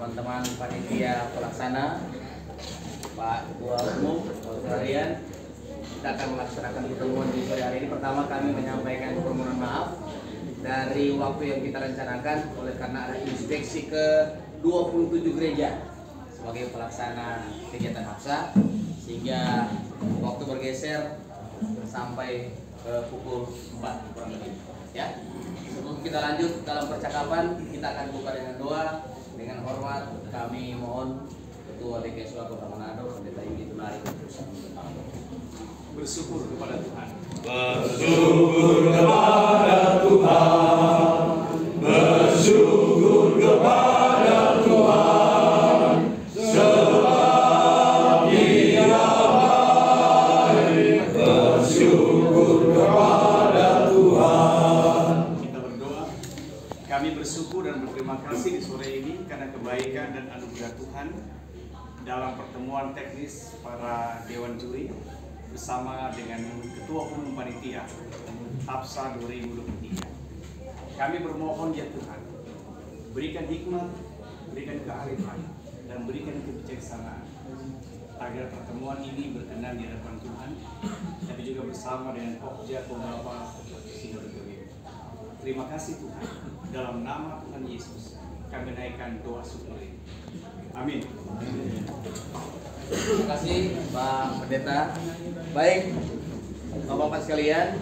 teman-teman panitia pelaksana, Pak Ketua Umum, Pak Harian. Kita akan melaksanakan pertemuan di sore hari ini. Pertama, kami menyampaikan permohonan maaf dari waktu yang kita rencanakan oleh karena ada inspeksi ke 27 gereja sebagai pelaksana kegiatan Hapsa, sehingga waktu bergeser sampai ke pukul 4 kurang lebih. Ya, sebelum kita lanjut dalam percakapan, kita akan buka dengan doa. Dengan hormat kami mohon Ketua DKSU Kota Manado, Pendeta Yudi Tunari. Bersyukur kepada Tuhan. Bersyukur kepada Tuhan. Bersyukur kepada Tuhan. Sebab Dia baik. Bersyukur kepada Tuhan. Kita berdoa. Kami bersyukur dan berterima kasih di sore ini karena kebaikan dan anugerah Tuhan dalam pertemuan teknis para Dewan Juri bersama dengan Ketua Umum Panitia Hapsa 2023. Kami bermohon ya Tuhan, berikan hikmat, berikan kearifan, dan berikan kebijaksanaan agar pertemuan ini berkenan di hadapan Tuhan, tapi juga bersama dengan Pokja Pembawa Sinode Kami. Terima kasih Tuhan, dalam nama Tuhan Yesus kami naikkan doa syukur ini. Amin. Terima kasih Pak Pendeta. Baik, Bapak-Bapak sekalian,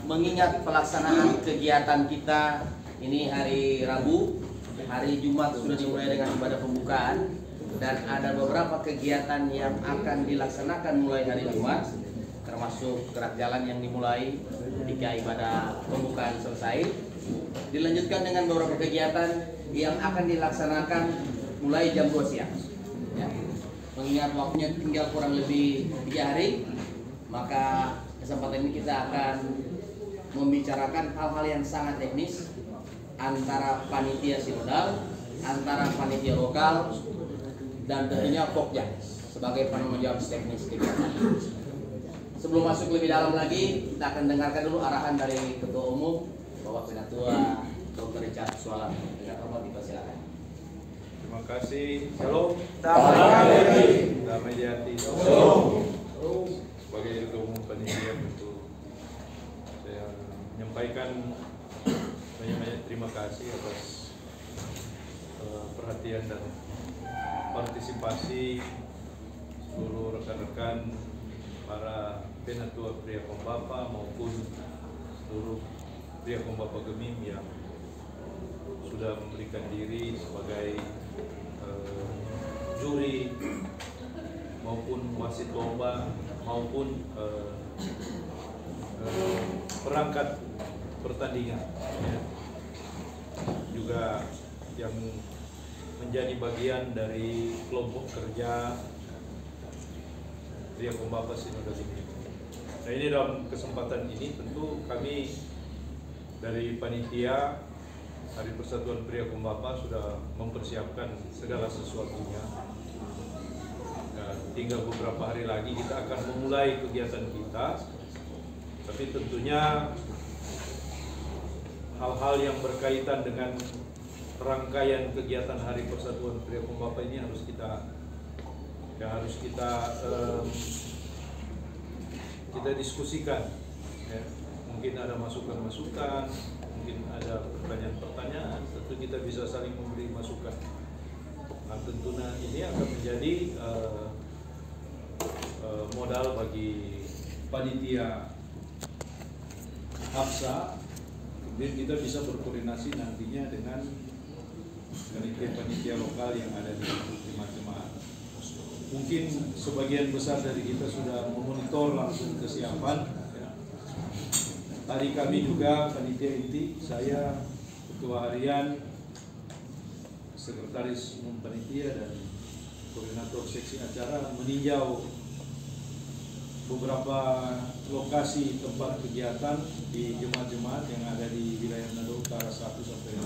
mengingat pelaksanaan kegiatan kita ini hari Rabu, hari Jumat sudah dimulai dengan ibadah pembukaan, dan ada beberapa kegiatan yang akan dilaksanakan mulai hari Jumat, termasuk gerak jalan yang dimulai ketika ibadah pembukaan selesai, dilanjutkan dengan beberapa kegiatan yang akan dilaksanakan mulai jam 2 siang. Ya. Mengingat waktunya tinggal kurang lebih 3 hari, maka kesempatan ini kita akan membicarakan hal-hal yang sangat teknis antara panitia sinodal, antara panitia lokal, dan tentunya Pokja sebagai penanggung jawab teknis kegiatan. Sebelum masuk lebih dalam lagi, kita akan dengarkan dulu arahan dari Ketua Umum, Bapak Penatua Dr. Richard Sualam. Dengan hormat dipersilakan. Terima kasih. Shalom. Damai di hati. Shalom. Sebagai Ketua Umum Panitia, tentu saya menyampaikan banyak-banyak terima kasih atas perhatian dan partisipasi seluruh rekan-rekan para penatua pria pembapa maupun seluruh pria pembapa Gemim yang sudah memberikan diri sebagai juri maupun wasit lomba maupun perangkat pertandingan, ya. Juga yang menjadi bagian dari kelompok kerja pria pembapa Sinode Gemim. Nah, ini dalam kesempatan ini tentu kami dari panitia Hari Persatuan Pria Pembapa sudah mempersiapkan segala sesuatunya. Nah, tinggal beberapa hari lagi kita akan memulai kegiatan kita, tapi tentunya hal-hal yang berkaitan dengan rangkaian kegiatan Hari Persatuan Pria Pembapa ini harus kita diskusikan, ya. Mungkin ada masukan-masukan, mungkin ada pertanyaan-pertanyaan, tentu kita bisa saling memberi masukan. Nah, tentunya ini akan menjadi modal bagi panitia Hapsa, kemudian kita bisa berkoordinasi nantinya dengan panitia lokal yang ada di jemaat-jemaat. Mungkin sebagian besar dari kita sudah memonitor langsung kesiapan. Ya. Tadi kami juga panitia inti, saya Ketua Harian, Sekretaris Umum Panitia dan Koordinator Seksi Acara meninjau beberapa lokasi tempat kegiatan di jemaat-jemaat yang ada di wilayah Manado Utara 1 sampai 4.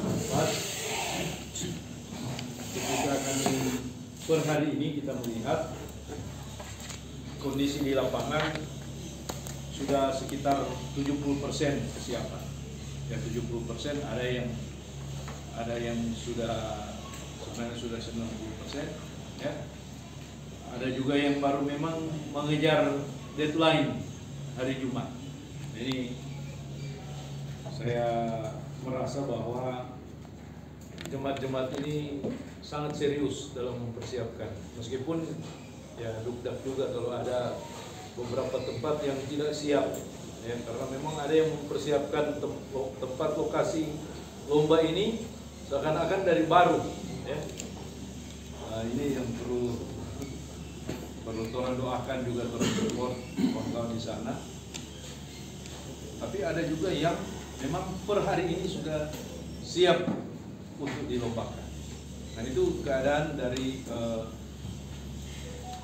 Ketika kami per hari ini kita melihat kondisi di lapangan sudah sekitar 70% kesiapan. Ya 70%, ada yang sudah sebenarnya sudah 90%, ya. Ada juga yang baru memang mengejar deadline hari Jumat. Jadi saya merasa bahwa jemaat-jemaat ini sangat serius dalam mempersiapkan. Meskipun ya dugdak juga kalau ada beberapa tempat yang tidak siap, ya, karena memang ada yang mempersiapkan tempat lokasi lomba ini seakan-akan dari baru, ya. Nah, ini yang perlu orang doakan juga, orang support kawan-kawan di sana. Tapi ada juga yang memang per hari ini sudah siap untuk dilombakan. Dan itu keadaan dari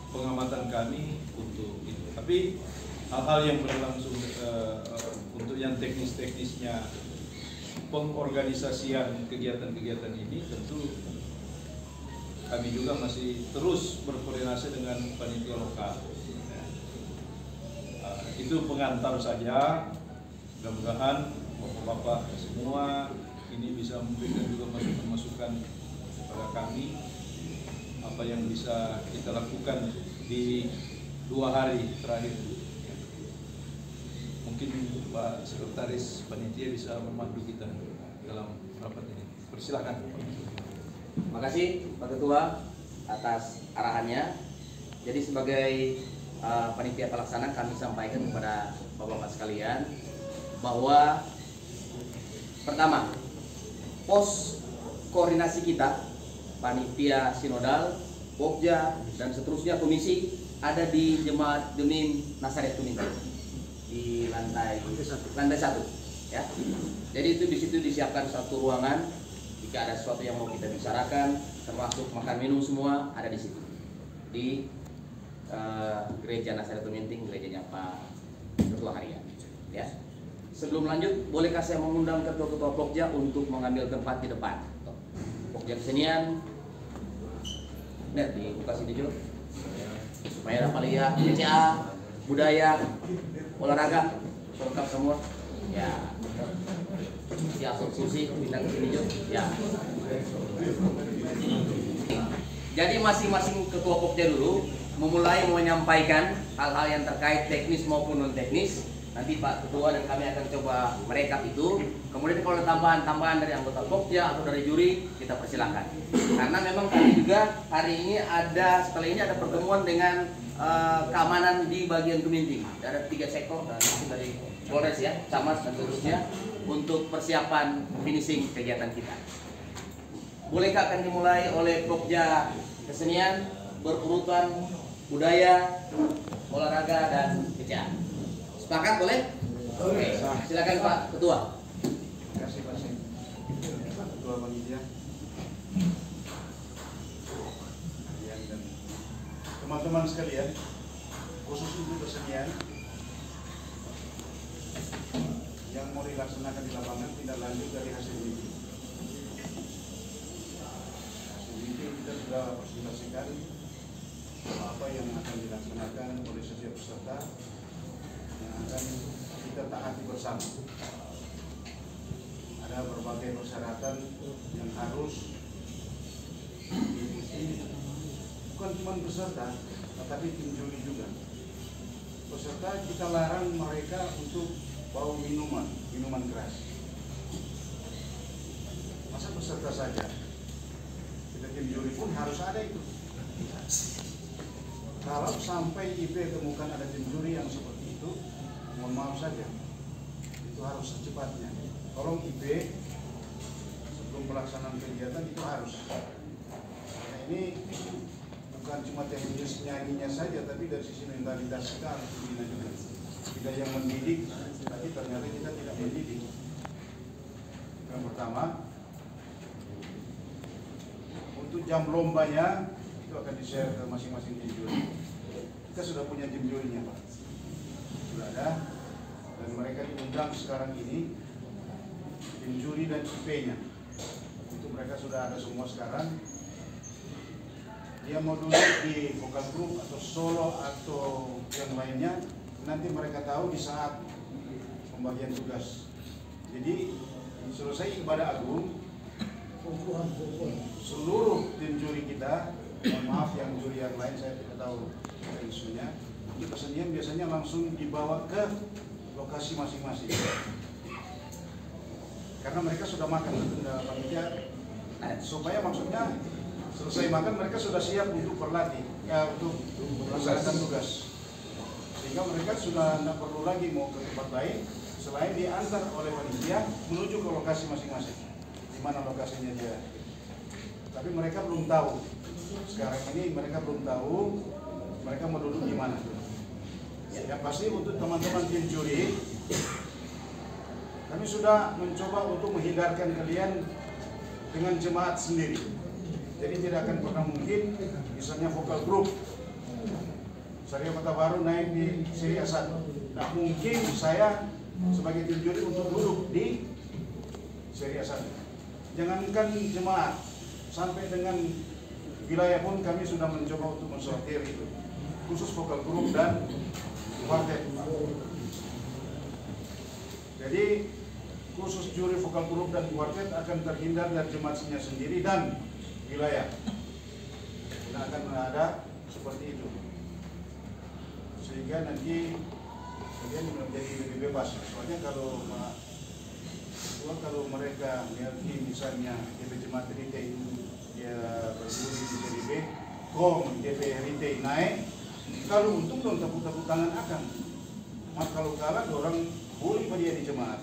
pengamatan kami untuk itu. Tapi hal-hal yang berlangsung untuk yang teknis-teknisnya pengorganisasian kegiatan-kegiatan ini tentu kami juga masih terus berkoordinasi dengan panitia lokal. Itu pengantar saja. Mudah-mudahan Bapak-bapak semua ini bisa memberikan juga masukan-masukan kepada kami apa yang bisa kita lakukan di 2 hari terakhir. Mungkin Pak Sekretaris Panitia bisa memandu kita dalam rapat ini. Persilakan. Terima kasih Pak Ketua atas arahannya. Jadi sebagai panitia pelaksana kami sampaikan kepada Bapak-bapak sekalian bahwa pertama, pos koordinasi kita panitia sinodal, Pokja dan seterusnya komisi ada di Jemaat Demim Nasaret Tuminting di lantai 1, ya. Jadi itu di situ disiapkan satu ruangan. Jika ada sesuatu yang mau kita bicarakan, termasuk makan minum semua ada di situ di gereja Nasaret Tuminting, gerejanya Pak Ketua Harian, ya. Sebelum lanjut, bolehkah saya mengundang ketua-ketua Pokja untuk mengambil tempat di depan? Pokja kesenian, lihat dibuka sini juga, supaya dapat lihat PCA, budaya, olahraga, lengkap semua. Ya, si asosiasi pindah ke sini juga. Ya. Jadi masing-masing ketua Pokja dulu memulai menyampaikan hal-hal yang terkait teknis maupun non teknis. Nanti Pak Ketua dan kami akan coba merekap itu. Kemudian kalau ada tambahan-tambahan dari anggota Pokja atau dari juri, kita persilahkan. Karena memang kami juga hari ini setelah ini ada pertemuan dengan keamanan di bagian Tuminting. Ada 3 sektor dan langsung dari Polres, ya, Camat dan seterusnya untuk persiapan finishing kegiatan kita. Bolehkah akan dimulai oleh Pokja kesenian berurutan budaya, olahraga dan PCA. Sepakat boleh? Oke, silakan Pak Ketua. Terima kasih Pak Ketua Panitia. Dan teman-teman sekalian, khusus untuk kesenian yang mau dilaksanakan di lapangan tidak lanjut dari hasil meeting. Hasil meeting kita sudah presentasikan apa yang akan dilaksanakan oleh setiap peserta yang akan kita taati bersama. Ada berbagai persyaratan yang harus diikuti, bukan cuma peserta, tetapi tim juri juga. Peserta kita larang mereka untuk bawa minuman keras. Masa peserta saja? Kita tim juri pun harus ada itu. Kalau sampai IP temukan ada tim juri yang seperti itu, mohon maaf saja, itu harus secepatnya. Tolong IP sebelum pelaksanaan kegiatan itu harus. Karena ini bukan cuma teknis nyanyinya saja, tapi dari sisi mentalitas kita harus dibina juga. Kita yang mendidik, tapi ternyata kita tidak mendidik. Yang pertama, untuk jam lombanya itu akan di-share ke masing-masing tim juri. Kita sudah punya tim jurinya, Pak. Sudah ada, dan mereka diundang sekarang ini, tim juri dan IP-nya. Itu mereka sudah ada semua sekarang. Dia mau dulu di vokal group atau solo atau yang lainnya, nanti mereka tahu di saat pembagian tugas. Jadi selesai ibadah agung, seluruh tim juri kita, mohon maaf yang juri yang lain saya tidak tahu isunya, untuk kesenian biasanya langsung dibawa ke lokasi masing-masing. Karena mereka sudah makan panitia, supaya maksudnya selesai makan mereka sudah siap untuk berlatih, ya untuk melaksanakan tugas. Sehingga mereka sudah tidak perlu lagi mau ke tempat lain selain diantar oleh panitia menuju ke lokasi masing-masing. Di mana lokasinya dia. Tapi mereka belum tahu. Sekarang ini mereka belum tahu mereka mau duduk di mana. Yang pasti untuk teman-teman tim juri, kami sudah mencoba untuk menghindarkan kalian dengan jemaat sendiri. Jadi tidak akan pernah mungkin misalnya vokal grup Syariah Kota Baru naik di seri A1. Nah, mungkin saya sebagai tim juri untuk duduk di seri A1. Jangankan jemaat, sampai dengan wilayah pun kami sudah mencoba untuk mensortir itu. Khusus vokal grup dan kuartet. Jadi khusus juri vokal grup dan kuartet akan terhindar dari jemaatnya sendiri dan wilayah. Tidak akan ada seperti itu. Sehingga nanti kalian menjadi lebih bebas. Soalnya kalau mereka meyakini misalnya DP Jemaat Rite itu dia berjuri di seri B, kong DP Rite naik, kalau untung dong tepuk tangan akan. Mas kalau kalah orang boleh pada dia di jemaat.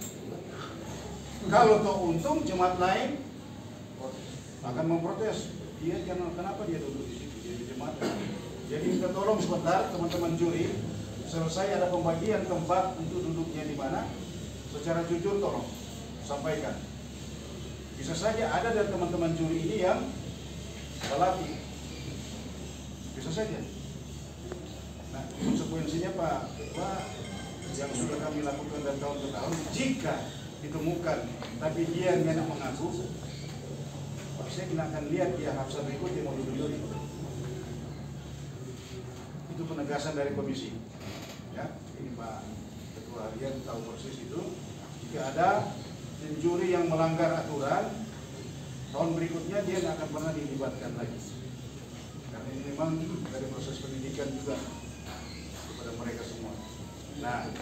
Kalau toh untung jemaat lain akan memprotes. Dia kenapa dia duduk di situ, dia di jemaat. Jadi kita tolong sebentar teman-teman juri, selesai ada pembagian tempat untuk duduknya di mana, secara jujur tolong sampaikan. Bisa saja ada dari teman-teman juri ini yang berlatih, bisa saja. Nah, konsekuensinya Pak Ketua yang sudah kami lakukan dari tahun ke tahun, jika ditemukan tapi dia tidak mengaku, pasti kita akan lihat dia hafsa berikut dia mau duduk juri. Itu penegasan dari komisi. Ya, ini Pak Ketua harian tahu persis itu. Jika ada tim juri yang melanggar aturan, tahun berikutnya dia tidak akan pernah dilibatkan lagi. Karena ini memang dari proses pendidikan juga kepada mereka semua. Nah,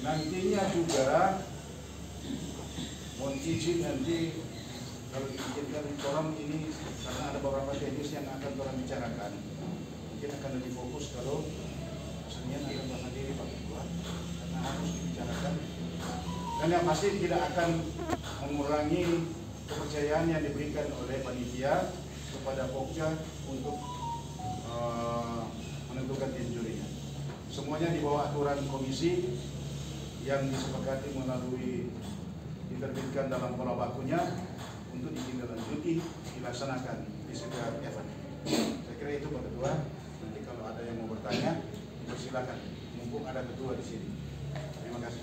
nantinya juga mohon izin nanti kalau diizinkan orang ini karena ada beberapa teknis yang akan orang bicarakan, mungkin akan lebih fokus kalau kesenian akan berdiri Pak Ketua karena harus dibicarakan. Dan yang pasti tidak akan mengurangi kepercayaan yang diberikan oleh panitia kepada Pokja untuk menentukan tim jurinya. Semuanya di bawah aturan komisi yang disepakati melalui diterbitkan dalam pola bakunya untuk ditindaklanjuti dilaksanakan di setiap event. Saya kira itu Pak Ketua. Nanti kalau ada yang mau bertanya, persilakan. Mumpung ada ketua di sini. Terima kasih.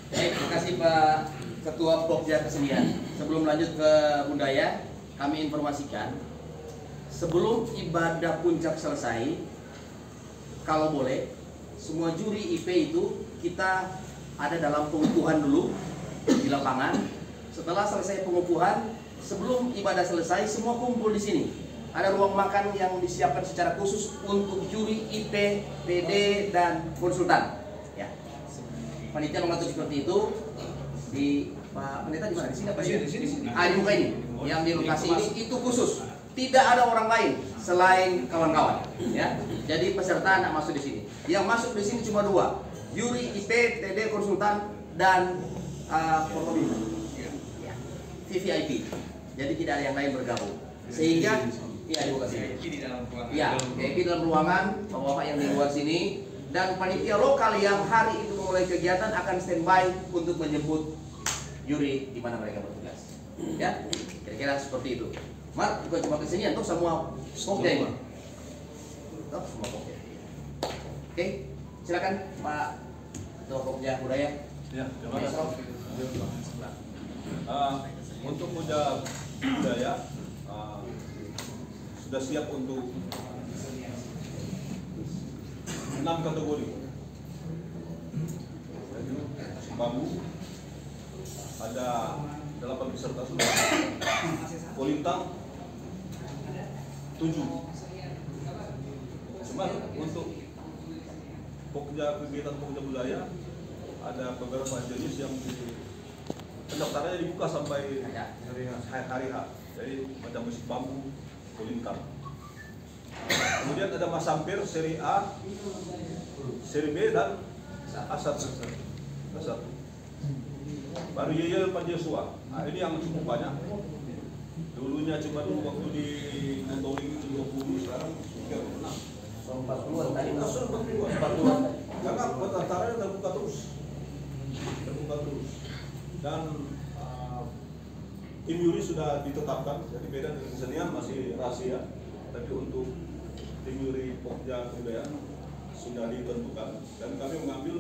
Baik, terima kasih Pak Ketua Pokja Kesenian. Sebelum lanjut ke budaya, kami informasikan sebelum ibadah puncak selesai, kalau boleh, semua juri IP itu kita ada dalam pengukuhan dulu di lapangan. Setelah selesai pengukuhan, sebelum ibadah selesai, semua kumpul di sini. Ada ruang makan yang disiapkan secara khusus untuk juri IP, PD, dan konsultan. Ya. Panitia mengatur seperti itu. Di Pak Pendeta di mana? Di sini apa ya? Di sini. Di muka ini. Yang di lokasi ini itu khusus. Tidak ada orang lain selain kawan-kawan. Ya. Jadi peserta tidak masuk di sini. Yang masuk di sini cuma dua. Juri IP, TD, konsultan, dan VVIP. Jadi tidak ada yang lain bergabung. Sehingga iya di lokasi. Ya, VIP dalam ruangan, bapak-bapak yang di luar sini. Dan panitia lokal yang hari itu memulai kegiatan akan standby untuk menjemput juri di mana mereka bertugas. Ya, kira-kira seperti itu. Mar, bukan cuma kesenian, toh semua Pokja ini. Toh semua Pokja. Oke, silakan Pak Ketua Pokja Budaya. Ya, terima kasih. Untuk Pokja Budaya sudah siap untuk 6 kategori. Bambu, ada 8 peserta sudah. Kolintang 7. Cuman untuk kegiatan Pokja budaya ada beberapa jenis yang pendaftarannya dibuka sampai hari H. Jadi macam musik bambu, kolintang. Kemudian ada masampir seri A, seri B dan A1. Baru Yeyel Panjesua. Nah, ini yang cukup banyak. Dulunya cuma waktu di Motoling itu 20, sekarang sudah 6. 40-an tadi. 40-an. Karena pendaftarannya terbuka terus. Dan tim juri sudah ditetapkan. Jadi beda dengan kesenian masih rahasia. Tapi untuk tim juri Pokja Kebudayaan sudah ditentukan. Dan kami mengambil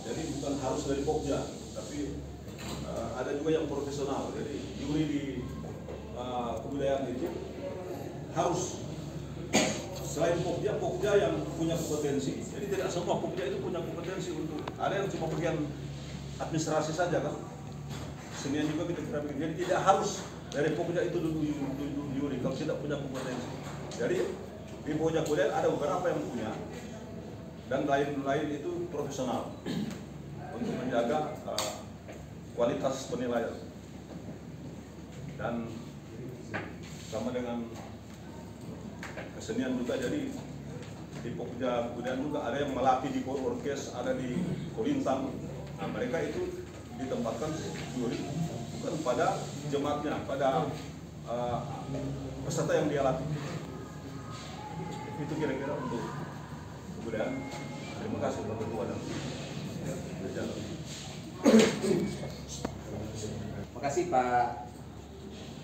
jadi bukan harus dari Pokja, tapi ada juga yang profesional. Jadi juri di kebudayaan itu harus selain Pokja yang punya kompetensi. Jadi tidak semua Pokja itu punya kompetensi untuk, ada yang cuma bagian administrasi saja kan. Senian juga kita kira. Jadi tidak harus dari Pokja itu dulu juri kalau tidak punya kompetensi. Jadi di Pokja Kebudayaan ada beberapa yang punya, dan lain-lain itu profesional untuk menjaga kualitas penilaian. Dan sama dengan kesenian juga, jadi di Pokja Kebudayaan juga ada yang melatih di orkes, ada di kolintang. Nah, mereka itu ditempatkan juri bukan pada jemaatnya, pada peserta yang dia latih. Itu kira-kira untuk kebudayaan. Terima kasih Bapak Ketua dan berjalan. Terima kasih Pak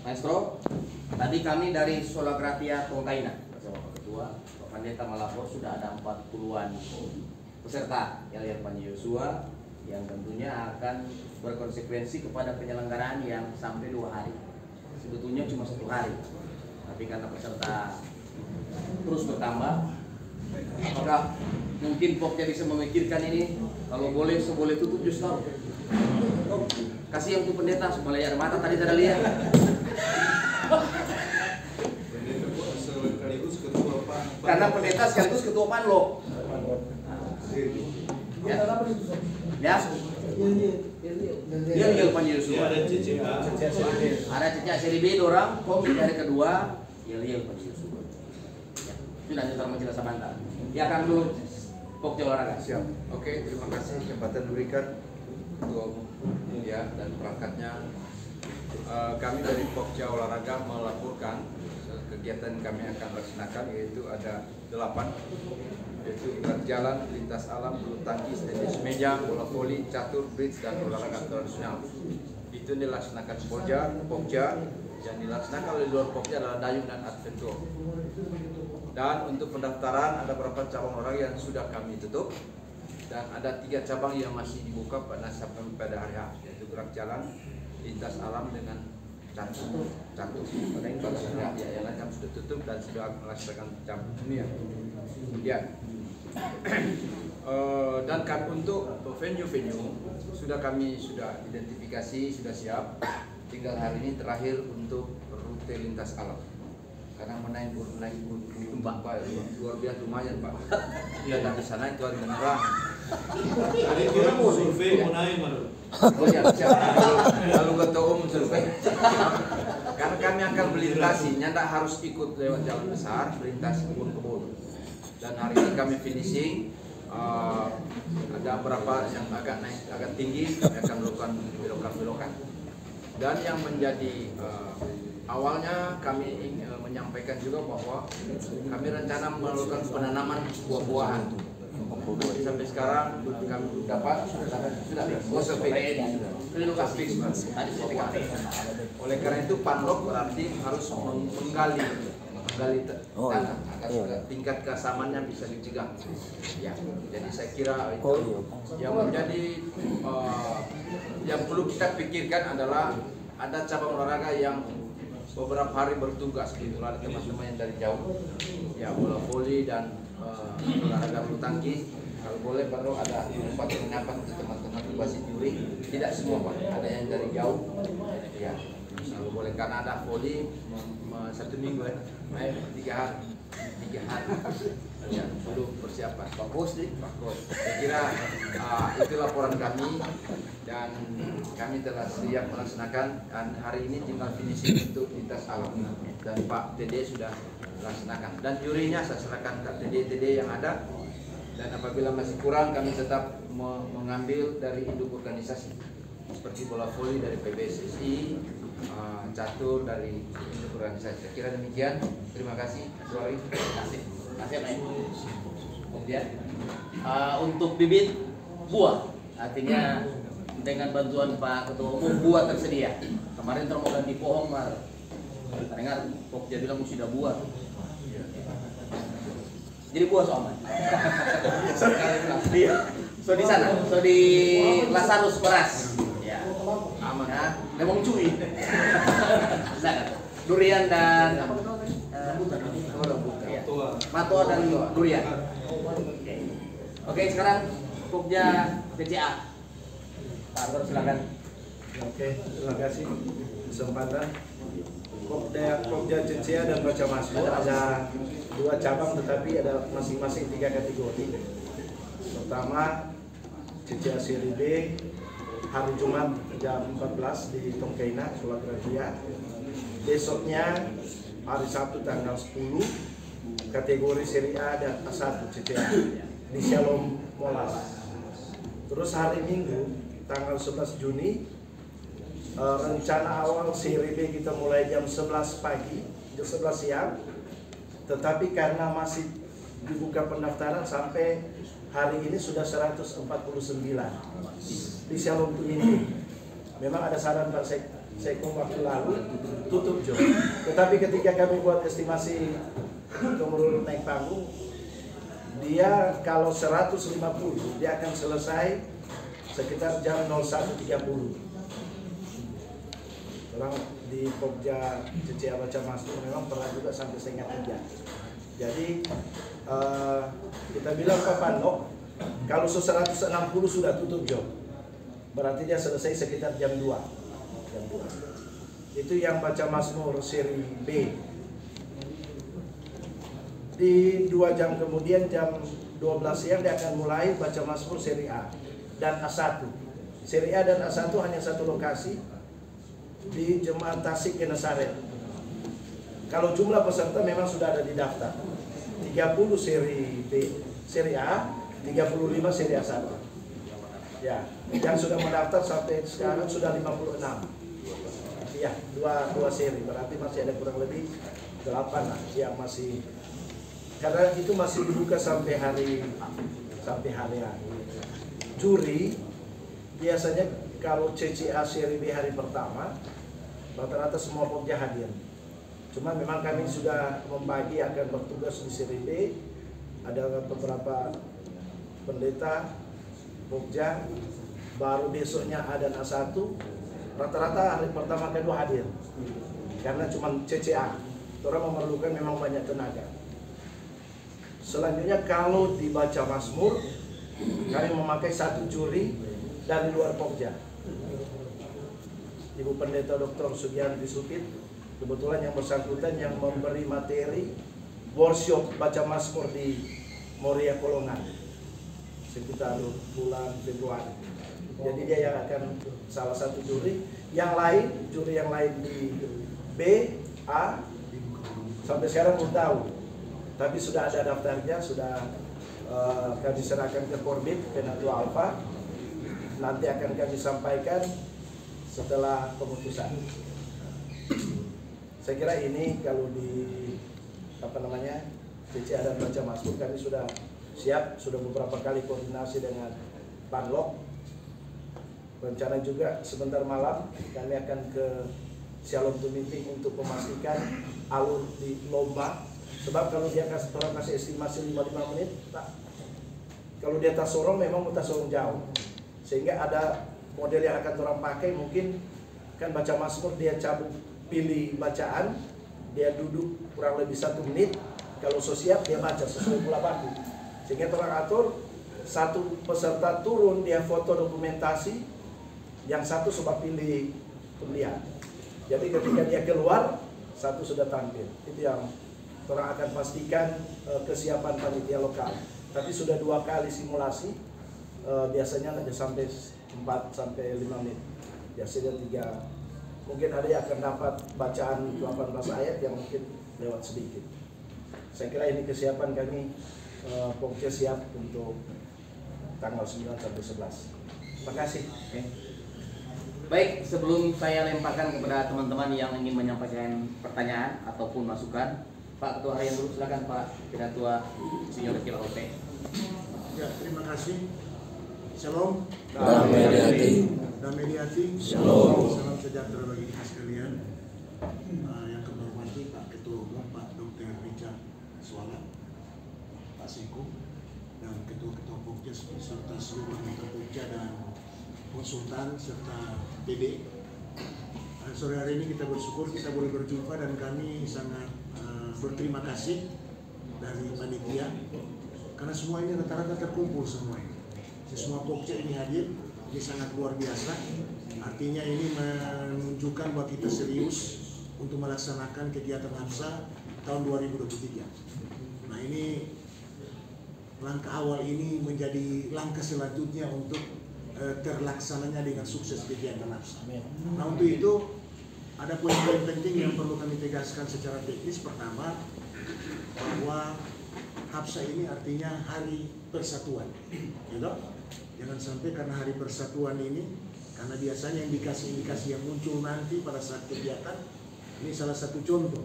Maestro. Tadi kami dari Solagratia Tongkaina bersama Pak Ketua, Pak Pendeta melapor sudah ada 40-an peserta yang Panjesua yang tentunya akan berkonsekuensi kepada penyelenggaraan yang sampai 2 hari. Sebetulnya cuma 1 hari, tapi karena peserta terus bertambah, apakah mungkin Pokja bisa memikirkan ini? Kalau boleh, seboleh tutup justru. Kasih yang tuh pendeta, seboleh air mata tadi saya lihat. Karena pendeta sekaligus ketua panlo. Ya. Ya. Dia Yeyel Panjesua. Ada Cica seri B orang, komit dari kedua Yeyel Panjesua. Itu nanti sama Majelis Sabanta. Ya akan dulu Pokja olahraga. Siap. Oke, terima kasih kesempatan diberikan Ketua Umum ya dan perangkatnya. Kami dari Pokja olahraga melaporkan kegiatan kami akan laksanakan, yaitu ada 8, yaitu gerak jalan, lintas alam, bulu tangkis, tenis meja, bola voli, catur, bridge, dan olahraga tradisional. Itu dilaksanakan Pokja, yang dilaksanakan oleh luar Pokja adalah dayung dan adventure. Dan untuk pendaftaran ada beberapa cabang olahraga yang sudah kami tutup, dan ada 3 cabang yang masih dibuka sampai pada hari H, yaitu gerak jalan, lintas alam dengan catur. Yang lain kami sudah tutup dan sudah melaksanakan cabang dunia. Kemudian dan untuk venue sudah kami identifikasi, sudah siap. Tinggal hari ini terakhir untuk rute lintas alam. Karena menaik gunung Pak, luar biasa lumayan Pak. Kita dari sana itu hari menerang. Hari kira mau survei mau naik malu. Oh ya, siap. Lalu ketua umum survei. Karena kami akan melintasi, tidak harus ikut lewat jalan besar, melintas kebun-kebun. Dan hari ini kami finishing. Ada beberapa yang agak naik, agak tinggi, kami akan melakukan belokan-belokan. Dan yang menjadi awalnya kami menyampaikan juga bahwa kami rencana melakukan penanaman buah-buahan. Sampai sekarang kami dapat sudah oleh karena itu panlok berarti harus menggali tanah agar tingkat keasamannya bisa dicegah. Ya, jadi saya kira itu yang menjadi yang perlu kita pikirkan adalah ada cabang olahraga yang beberapa hari bertugas, itulah teman-teman yang dari jauh, ya bola voli dan olahraga bulu tangkis Kalau boleh baru ada tempat penginapan untuk teman-teman wasit juri. Tidak semua Pak, ada yang dari jauh. Ya, kalau boleh karena ada voli 1 minggu ya, 3 hari. Ya, perlu persiapan. Bagus nih. Bagus. Saya kira itu laporan kami dan kami telah siap melaksanakan, dan hari ini tinggal finishing untuk lintas alam dan Pak TD sudah laksanakan dan jurinya saya serahkan ke TD yang ada, dan apabila masih kurang kami tetap mengambil dari induk organisasi seperti bola voli dari PBSSI, catur dari induk organisasi. Saya kira demikian. Terima kasih. Terima kasih Pak. Kemudian untuk bibit buah, artinya dengan bantuan Pak Ketua Umum buah tersedia. Kemarin mau ganti pohon mar, dengar Pokja bilang sudah buah. Jadi buah soalnya. So di sana, so di Lazarus Beras. Ya, aman. Ya, lemong cuy. Durian dan matua dan durian. Oke, sekarang Pokja PCA. Pak Arthur silakan. Oke, terima kasih kesempatan. Pokja CCA dan Baca Masmur ada 2 cabang, tetapi ada masing-masing 3 kategori. Pertama, CCA Seri B hari Jumat jam 14 di Tongkaina, Sulawesi. Besoknya hari Sabtu tanggal 10 kategori Seri A dan A1 CCA di Shalom Molas. Terus hari Minggu tanggal 11 Juni rencana awal Seri B kita mulai jam 11 pagi, jam 11 siang. Tetapi karena masih dibuka pendaftaran sampai hari ini sudah 149 di Shalom ini. Memang ada saran Pak Sekong waktu lalu tutup job. Tetapi ketika kami buat estimasi kemudian naik panggung, dia kalau 150 dia akan selesai sekitar jam 01.30. Orang di Pokja CCA Baca Masmur memang pernah juga sampai 2:30. Jadi kita bilang Pak Pandok, kalau 160 sudah tutup job, berarti dia selesai sekitar jam 2. Itu yang Baca Masmur Seri B. Di 2 jam kemudian jam 12 siang dia akan mulai Baca Masmur Seri A dan A1. Seri A dan A1 hanya satu lokasi di Jemaat Tasik Genesaret. Kalau jumlah peserta memang sudah ada di daftar. 30 Seri B, Seri A, 35 Seri A1. Ya, yang sudah mendaftar sampai sekarang sudah 56. Ya, dua seri, berarti masih ada kurang lebih 8 lah yang masih, karena itu masih dibuka sampai hari juri. Biasanya kalau CCA Seri B hari pertama rata-rata semua Pokja hadir. Cuma memang kami sudah membagi akan bertugas di Seri B. Ada beberapa pendeta Pokja, baru besoknya A dan A1. Rata-rata hari pertama kedua hadir karena cuma CCA. Orang memerlukan memang banyak tenaga. Selanjutnya kalau dibaca Mazmur, kami memakai 1 juri dari luar Pokja. Ibu Pendeta Dr. Sugianti Supit, kebetulan yang bersangkutan yang memberi materi workshop baca Mazmur di Moria Kolongan sekitar bulan Februari. Jadi dia yang akan salah satu juri. Yang lain, juri yang lain di B, A, sampai sekarang belum tahu. Tapi sudah ada daftarnya, sudah kami serahkan ke Korbit, ke Natu Alfa. Nanti akan kami sampaikan setelah pemutusan. Saya kira ini kalau di CCA dan Baca Mazmur kami sudah siap, sudah beberapa kali koordinasi dengan Panlok. Rencana juga sebentar malam kami akan ke Shalom to Meeting untuk memastikan alur di lomba. Sebab kalau dia kasih estimasi 55 menit, Pak, kalau dia tas sorong memang mau tas sorong jauh. Sehingga ada model yang akan orang pakai, mungkin kan baca Mazmur dia cabut pilih bacaan, dia duduk kurang lebih 1 menit. Kalau so siap dia baca sesuai pula baku. Sehingga orang atur satu peserta turun dia foto dokumentasi, yang satu sebab pilih kuliah. Jadi ketika dia keluar, satu sudah tampil. Itu yang orang akan pastikan kesiapan panitia lokal. Tapi sudah 2 kali simulasi, biasanya ada sampai 4 sampai 5 menit. Biasanya 3. Mungkin ada yang akan dapat bacaan 18 ayat yang mungkin lewat sedikit. Saya kira ini kesiapan kami, Pokja siap untuk tanggal 9 sampai 11. Terima kasih. Baik, sebelum saya lemparkan kepada teman-teman yang ingin menyampaikan pertanyaan ataupun masukan, Pak Ketua Harian dulu, silakan Pak Ketua Senior Wakil OP. Ya, terima kasih. Shalom. Damai di hati. Shalom. Salam sejahtera bagi kita sekalian. Yang kami hormati Pak Ketua Umum Pak Dr. Richard Suala, Pak Seko, dan ketua-ketua Pokja serta seluruh anggota Pokja dan konsultan serta PD. Sore hari ini kita bersyukur kita boleh berjumpa dan kami sangat berterima kasih dari panitia karena semua ini rata-rata terkumpul semua ini. Semua Pokja ini hadir, ini sangat luar biasa. Artinya ini menunjukkan bahwa kita serius untuk melaksanakan kegiatan HAPSA tahun 2023. Nah ini langkah awal ini menjadi langkah selanjutnya untuk terlaksananya dengan sukses kegiatan HAPSA. Nah untuk itu ada poin-poin penting yang perlu kami tegaskan secara teknis. Pertama, bahwa HAPSA ini artinya hari persatuan, gitu? Jangan sampai karena hari persatuan ini, karena biasanya indikasi-indikasi yang muncul nanti pada saat kegiatan, ini salah satu contoh.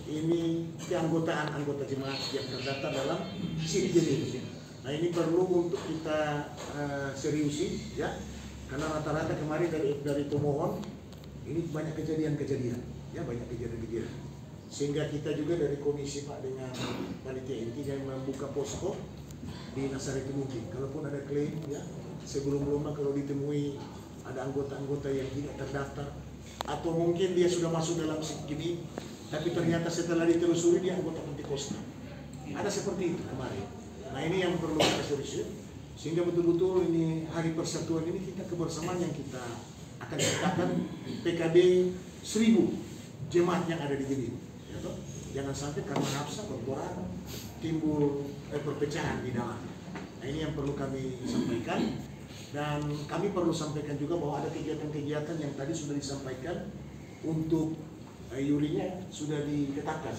Ini keanggotaan anggota jemaat yang terdaftar dalam SIP ini. Nah ini perlu untuk kita seriusi, ya, karena rata-rata kemarin dari pemohon ini banyak kejadian-kejadian, ya banyak kejadian-kejadian. Sehingga kita juga dari komisi Pak dengan panitia inti yang membuka posko di Nasari itu mungkin. Kalaupun ada klaim, ya sebelum-belumnya kalau ditemui ada anggota-anggota yang tidak terdaftar atau mungkin dia sudah masuk dalam SIP ini, tapi ternyata setelah ditelusuri dia anggota Pentecostal. Ada seperti itu kemarin. Nah ini yang perlu kita serius, sehingga betul-betul ini hari persatuan ini kita kebersamaan yang kita akan ciptakan PKB 1000 jemaat yang ada di sini. Ya, jangan sampai karena HAPSA benturan timbul perpecahan di dalam. Nah ini yang perlu kami sampaikan, dan kami perlu sampaikan juga bahwa ada kegiatan-kegiatan yang tadi sudah disampaikan untuk yurinya sudah dikatakan.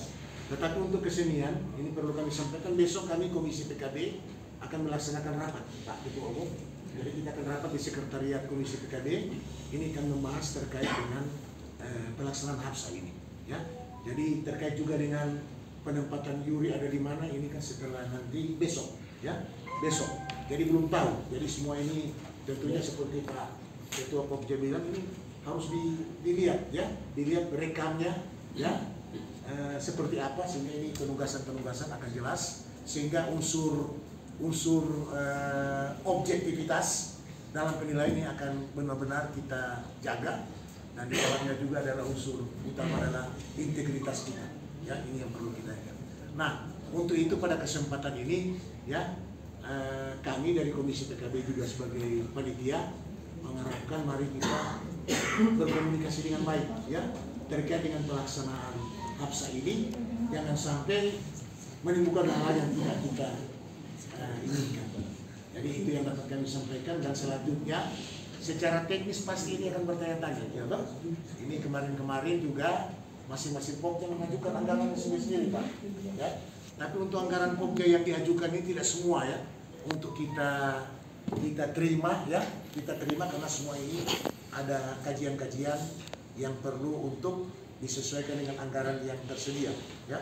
Tetapi untuk kesenian, ini perlu kami sampaikan, besok kami Komisi PKB akan melaksanakan rapat, Pak Ketua Umum. Jadi kita akan rapat di Sekretariat Komisi PKB, ini akan membahas terkait dengan pelaksanaan HAPSA ini. Ya, jadi terkait juga dengan penempatan yuri ada di mana, ini kan setelah nanti besok, ya, besok. Jadi belum tahu, jadi semua ini tentunya seperti Pak Ketua Pokja bilang, ini harus dilihat, ya, dilihat rekamnya, ya. Seperti apa sehingga ini penugasan-penugasan akan jelas, sehingga unsur objektivitas dalam penilaian ini akan benar-benar kita jaga, dan di dalamnya juga adalah unsur utama adalah integritas kita, ya ini yang perlu kita ingat. Nah untuk itu pada kesempatan ini, ya kami dari Komisi PKB juga sebagai panitia mengharapkan mari kita berkomunikasi dengan baik, ya terkait dengan pelaksanaan HAPSA ini, jangan sampai menimbulkan hal yang tidak kita inginkan. Jadi itu yang dapat kami sampaikan, dan selanjutnya secara teknis pasti ini akan bertanya-tanya, ya Pak. Ini kemarin-kemarin juga masing-masing Pokja mengajukan anggaran sendiri-sendiri, Pak. Ya. Tapi untuk anggaran Pokja yang diajukan ini tidak semua, ya, untuk kita terima, ya, kita terima karena semua ini ada kajian-kajian yang perlu untuk disesuaikan dengan anggaran yang tersedia, ya.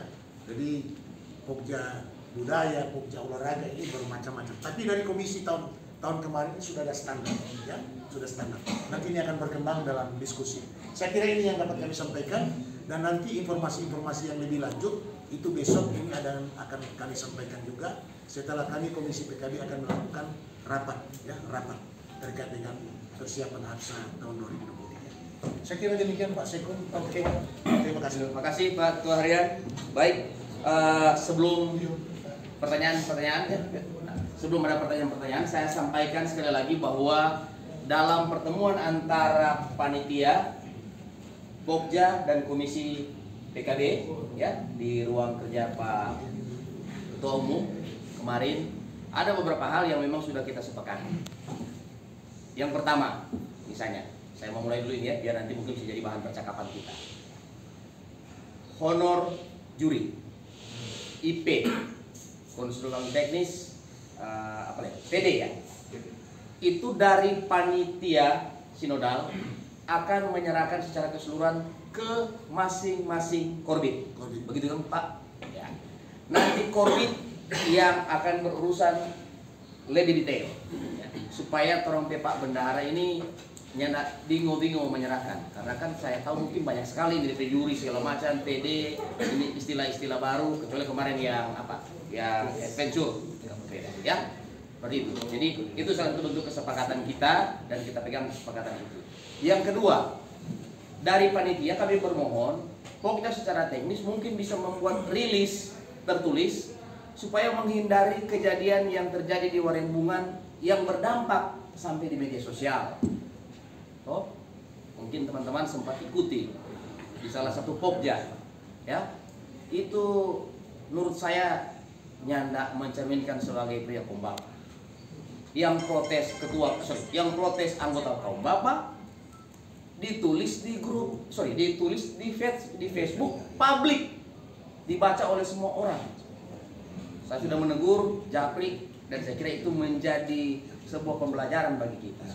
Jadi Pokja budaya, Pokja olahraga ini bermacam-macam. Tapi dari komisi tahun kemarin sudah ada standar, ya, sudah standar. Nanti ini akan berkembang dalam diskusi. Saya kira ini yang dapat kami sampaikan, dan nanti informasi-informasi yang lebih lanjut itu besok ini akan kami sampaikan juga setelah kami Komisi PKB akan melakukan rapat, ya, rapat terkait dengan persiapan HAPSA tahun 2023. Saya kira demikian Pak Seko. Oke. Terima kasih. Terima kasih Pak Ketua Harian. Baik, sebelum pertanyaan-pertanyaan, sebelum ada pertanyaan-pertanyaan, saya sampaikan sekali lagi bahwa dalam pertemuan antara panitia, Pokja dan Komisi PKB ya di ruang kerja Pak Ketua Umum kemarin, ada beberapa hal yang memang sudah kita sepakati. Yang pertama, misalnya, saya mau mulai dulu ini ya, biar nanti mungkin bisa jadi bahan percakapan kita. Honor juri, IP, konsultan teknis, PD ya, itu dari panitia sinodal akan menyerahkan secara keseluruhan ke masing-masing korbit. Begitu kan Pak? Ya. Nanti korbit yang akan berurusan lebih detail, ya. Supaya torong Pak Bendahara ini nyendak bingung-bingung menyerahkan, karena kan saya tahu mungkin banyak sekali dari juri segala macam, PD, ini istilah-istilah baru, kecuali kemarin yang yang adventure, ya. Seperti itu. Jadi itu salah satu bentuk kesepakatan kita dan kita pegang kesepakatan itu. Yang kedua, dari panitia kami bermohon, Pokja secara teknis mungkin bisa membuat rilis tertulis supaya menghindari kejadian yang terjadi di Warembungan yang berdampak sampai di media sosial. Oh, mungkin teman-teman sempat ikuti di salah satu Pokja, ya. Itu menurut saya nyandak mencerminkan sebagai pria kaum bapak. Yang protes anggota kaum bapak ditulis di grup, ditulis di Facebook publik, dibaca oleh semua orang. Saya sudah menegur Japri dan saya kira itu menjadi sebuah pembelajaran bagi kita.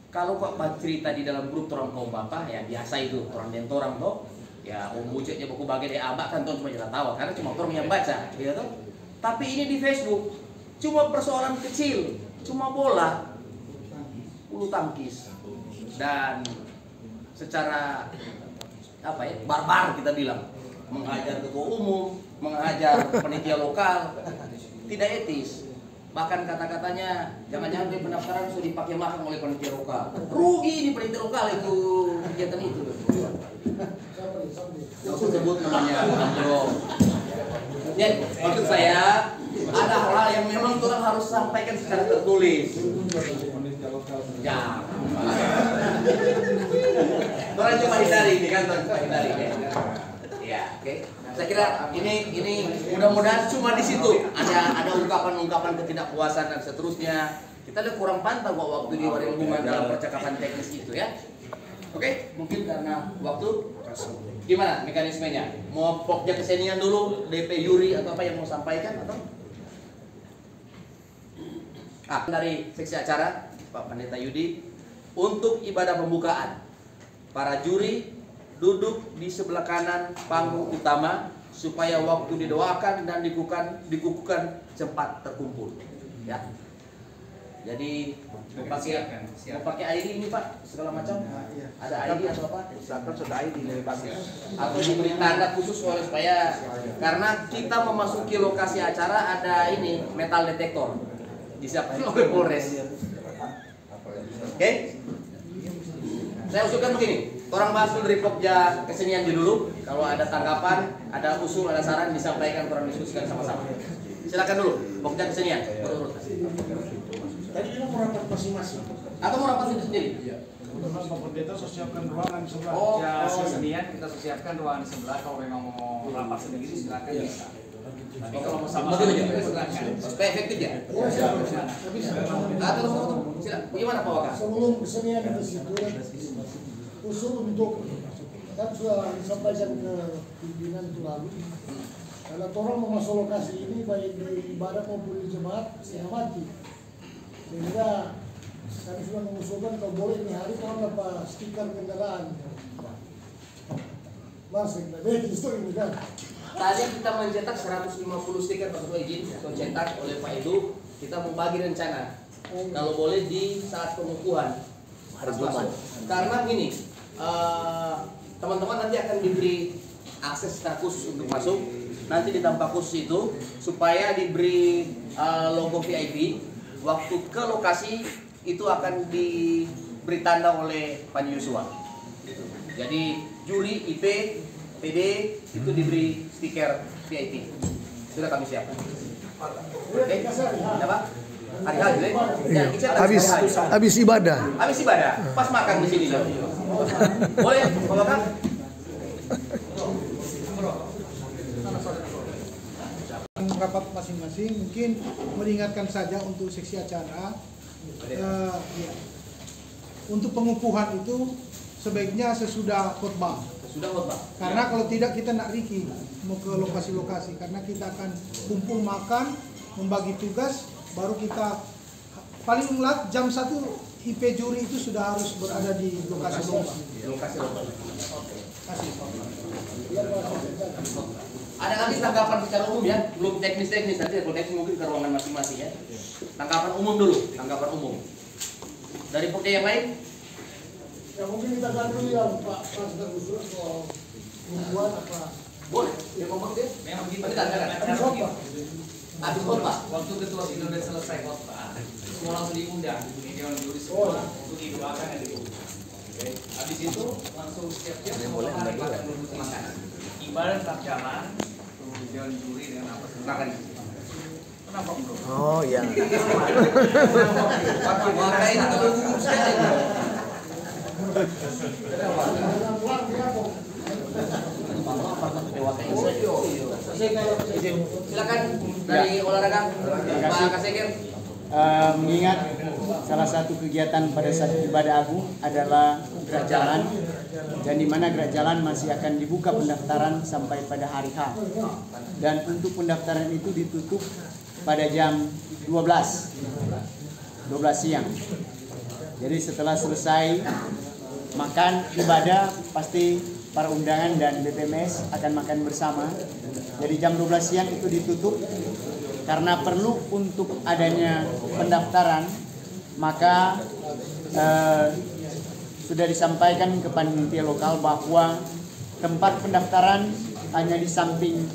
Kalau kok cerita di dalam grup orang kaum bapak, ya biasa itu orang dan orang toh, ya bucetnya buku bagai di abak kan cuma kita tahu karena cuma orang yang baca, gitu toh. Tapi ini di Facebook cuma persoalan kecil, cuma bola, bulu tangkis, dan secara barbar kita bilang, menghajar ketua umum, menghajar panitia lokal, tidak etis. Bahkan kata-katanya jangan-jangan di pendaftaran sudah dipakai makan oleh panitia lokal. Rugi di panitia lokal itu kegiatan itu. Yang sebut namanya bro. Jadi maksud saya ada hal-hal yang memang orang harus sampaikan secara tertulis. Ya. Orang cuma hindari ini kan, orang cuma hindari ya. Ya, oke. Saya kira ini mudah-mudahan cuma di situ ada ungkapan-ungkapan ketidakpuasan dan seterusnya. Kita lihat kurang pantau waktu di Warembungan dalam percakapan teknis itu ya. Oke, mungkin karena waktu. Gimana mekanismenya? Mau Pokja kesenian dulu, DP Yuri atau apa yang mau sampaikan atau? Dari seksi acara Pak Pendeta Yudi untuk ibadah pembukaan, para juri duduk di sebelah kanan panggung utama supaya waktu didoakan dan dikukuhkan cepat terkumpul. Ya. Jadi mau pakai ID ini Pak, segala macam. Ada ID atau apa? Sudah ID dari Pak. Atau diberi tanda khusus supaya karena kita memasuki lokasi acara ada ini metal detektor disiapkan oleh Polres. Oke? Saya usulkan begini, orang bahas dulu dari Pokja kesenian dulu. Kalau ada tanggapan, ada usul, ada saran disampaikan, orang diskusikan sama-sama. Silakan dulu, Pokja kesenian. Tadi kita mau rapat masing-masing. Atau mau rapat sendiri? Iya. Pak Pendeta siapkan ruangan sebelah. Oh, Ya, kesenian kita siapkan ruangan sebelah. Kalau memang mau rapat sendiri silakan bisa. Tapi kalau mau sama-sama juga silakan. Supaya efektif ya? Atau silakan. Gimana Pak Waka? Sebelum kesenian itu usul untuk kan sudah disampaikan ke pimpinan itu lalu. Karena orang mau masuk lokasi ini baik di ibadah maupun di jemaat setengah mati. Sehingga kami sudah mengusulkan kalau boleh ini hari orang dapat stiker kendaraan. Masih, itu ini kan. Tadi kita mencetak 150 stiker Pak Ketua izin, cetak oleh Pak Edu. Kita mau bagi rencana. Kalau boleh di saat pengukuhan harus masuk. Karena gini, teman-teman nanti akan diberi akses secara khusus untuk masuk. Nanti di tampak khusus itu supaya diberi logo VIP. Waktu ke lokasi itu akan diberi tanda oleh Pak Yosua. Jadi juri, IP, PD itu diberi stiker VIP. Sudah kami siapkan. Oke, apa? Hari-hari, ya, Habis ibadah. habis ibadah, pas makan di sini. Boleh, kalau kan? Rapat masing-masing mungkin mengingatkan saja untuk seksi acara ya. Untuk pengukuhan itu sebaiknya sesudah khotbah. Sudah khotbah. Karena kalau tidak kita nak riki mau ke lokasi-lokasi karena kita akan kumpul makan, membagi tugas, baru kita paling lambat jam 1 IP juri itu sudah harus berada di lokasi lomba. Lokasi lomba. Kasih. Ada lagi tanggapan secara umum ya, belum teknis-teknis, nanti kalau teknis mungkin ke ruangan masing-masing ya. Tanggapan umum dulu, tanggapan umum. Dari Pokja yang lain? Ya mungkin kita kan dulu yang Pak Presiden usul soal membuat apa? Boleh, dia ngomong dia. Memang gitu. Habis khotbah. Waktu ketua sidang sudah selesai khotbah, semua langsung diundang di dewan juri semua untuk didoakan dan diundang. Habis itu langsung siap-siap semua hari makan dulu makanan. Ibadah tetap jalan, dewan juri dengan apa makan. Kenapa bro? Oh iya. Maka ini kalau gugup sekali. Silakan dari olahraga Pak Kaseger. Mengingat salah satu kegiatan pada saat ibadah agung adalah gerak jalan, dan di mana gerak jalan masih akan dibuka pendaftaran sampai pada hari H, dan untuk pendaftaran itu ditutup pada jam 12 siang. Jadi setelah selesai makan ibadah pasti para undangan dan BPMS akan makan bersama. Jadi jam 12 siang itu ditutup. Karena perlu untuk adanya pendaftaran, maka sudah disampaikan ke panitia lokal bahwa tempat pendaftaran hanya di samping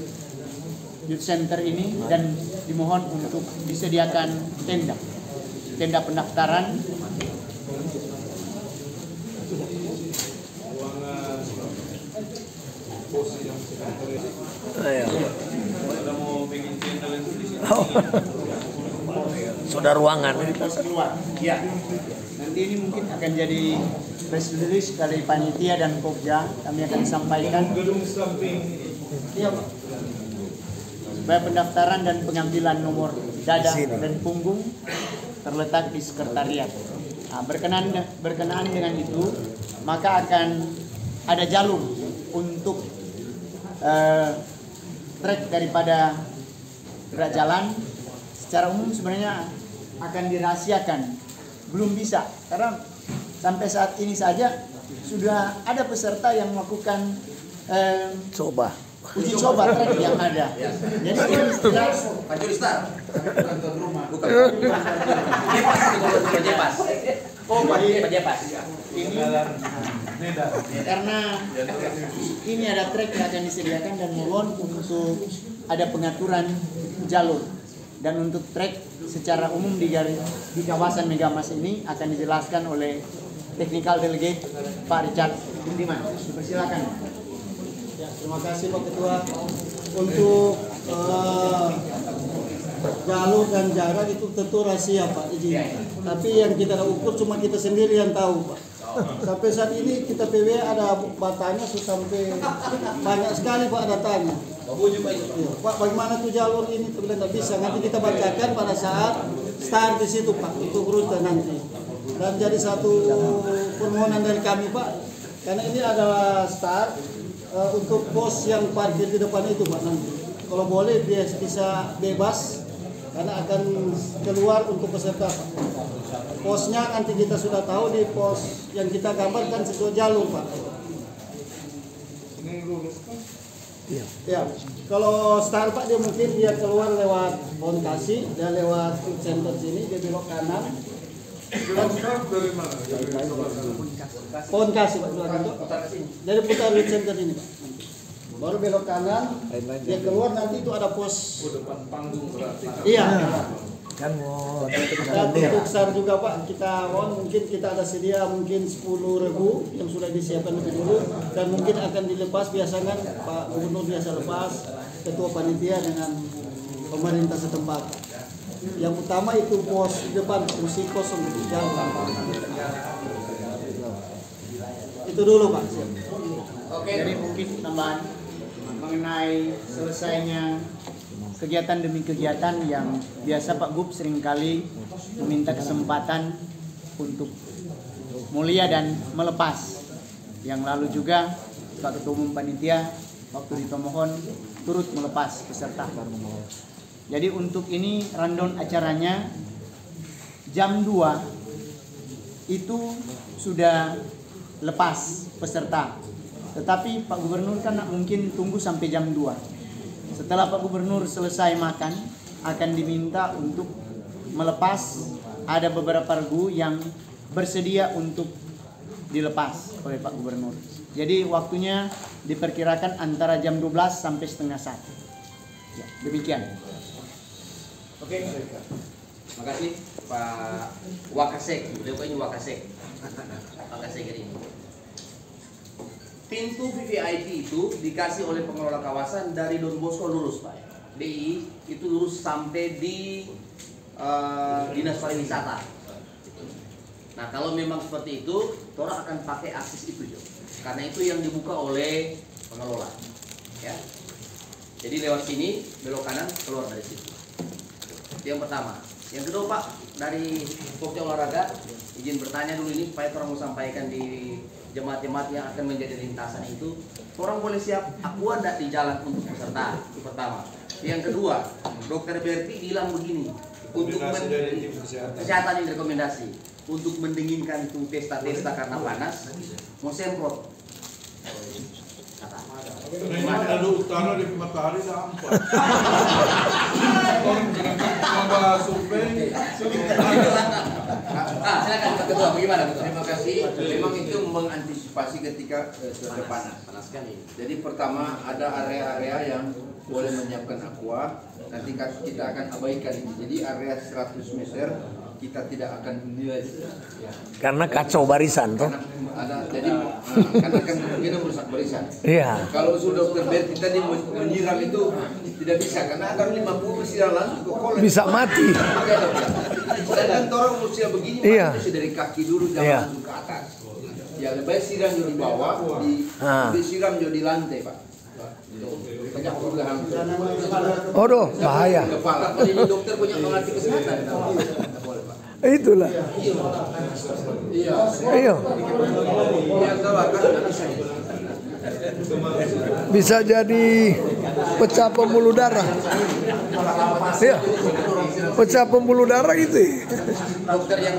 youth center ini, dan dimohon untuk disediakan tenda pendaftaran. Sudah ruangan. Keluar. Ya. Nanti ini mungkin akan jadi press release dari panitia dan Pokja. Kami akan sampaikan. Iya, Pak. Supaya pendaftaran dan pengambilan nomor dada dan punggung terletak di sekretariat. Nah, berkenaan dengan itu, maka akan ada jalur untuk trek daripada gerak jalan. Secara umum sebenarnya akan dirahasiakan, belum bisa karena sampai saat ini saja sudah ada peserta yang melakukan uji coba trek yang ada. Jadi ini Pancuri Star. Bukan tuan rumah. Bukan. Jepas itu Jepas. Oh, Pak Jepas. Ini karena ini ada trek yang akan disediakan, dan mohon untuk ada pengaturan jalur. Dan untuk trek secara umum di kawasan Megamas ini akan dijelaskan oleh Technical Delegate Pak Richard Budiman. Dipersilakan. Ya, terima kasih Pak Ketua. Untuk jalur dan jarak itu tentu rahasia Pak izin. Tapi yang kita ukur cuma kita sendiri yang tahu Pak. Sampai saat ini kita PW ada batanya sampai banyak sekali Pak datanya. Ya, Pak, bagaimana tuh jalur ini? Tidak bisa. Nanti kita bacakan pada saat start di situ Pak untuk rute nanti. Dan jadi satu permohonan dari kami Pak, karena ini adalah start untuk pos yang parkir di depan itu Pak nanti. Kalau boleh dia bisa bebas karena akan keluar untuk peserta Pak. Posnya nanti kita sudah tahu di pos yang kita gambarkan sesuai jalur Pak. Ya, kalau start Pak dia mungkin dia keluar lewat pohon kasih, dan lewat center sini dia belok kanan. Dari mana? Pohon kasih Pak, dari putar center ini Pak. Baru belok kanan, dia keluar nanti itu ada pos. Depan panggung berarti. Iya. Kan mau Dan untuk SAR juga Pak, kita mungkin kita ada sedia mungkin 10.000 yang sudah disiapkan lebih dulu, dan mungkin akan dilepas biasanya Pak Gubernur biasa lepas, ketua panitia dengan pemerintah setempat. Yang utama itu pos depan, kursi kosong itu jangan. Itu dulu Pak. Oke. Jadi mungkin tambahan mengenai selesainya kegiatan demi kegiatan yang biasa Pak Gub seringkali meminta kesempatan untuk mulia dan melepas. Yang lalu juga Pak Ketua Umum Panitia waktu di Tomohon turut melepas peserta. Jadi untuk ini rundown acaranya jam 2 itu sudah lepas peserta. Tetapi Pak Gubernur kan mungkin tunggu sampai jam 2. Setelah Pak Gubernur selesai makan, akan diminta untuk melepas. Ada beberapa regu yang bersedia untuk dilepas oleh Pak Gubernur. Jadi waktunya diperkirakan antara jam 12 sampai setengah 1. Ya, demikian. Oke. Terima kasih Pak Wakasek. Beliau ini Wakasek. Wakasek ini. Pintu VVIP itu dikasih oleh pengelola kawasan dari Don Bosco lurus Pak. DI itu lurus sampai di Dinas Pariwisata. Nah kalau memang seperti itu, orang akan pakai akses itu juga. Karena itu yang dibuka oleh pengelola. Ya. Jadi lewat sini, belok kanan, keluar dari situ. Itu yang pertama. Yang kedua Pak, dari Pokja Olahraga, izin bertanya dulu ini supaya orang mau sampaikan di jemaat-jemaat yang akan menjadi lintasan itu, orang boleh siap aqua enggak di jalan untuk peserta. Itu pertama. Yang kedua, Dokter Berti bilang begini, untuk kesehatan yang rekomendasi untuk mendinginkan itu pesta-pesta karena panas, mau semprot. Lalu utara di matahari nampak. Orang tambah survei. Silakan Pak Ketua, bagaimana Ketua? Terima kasih. Memang itu mengantisipasi ketika cuaca panas. Panas sekali. Jadi pertama ada area-area yang boleh menyiapkan aqua. Nanti kita akan abaikan ini. Jadi area 100 meter kita tidak akan menilai. Ya. Karena kacau barisan toh. Ada jadi karena kan kemungkinan merusak barisan. Iya. Kalau sudah Dokter Berti tadi menyiram itu tidak bisa karena ada 50 siram langsung ke kolam. Bisa mati. Sedangkan orang usia begini Iya. mesti dari kaki dulu jangan Iya. langsung ke atas. Ya lebih baik siram juga di bawah, disiram juga di lantai Pak. Banyak perubahan. Aduh, bahaya. Kepala. Jadi dokter punya mengerti kesehatan. Itulah. Iya. Iya. Bisa jadi pecah pembuluh darah. Iya. Pecah pembuluh darah gitu. Dokter yang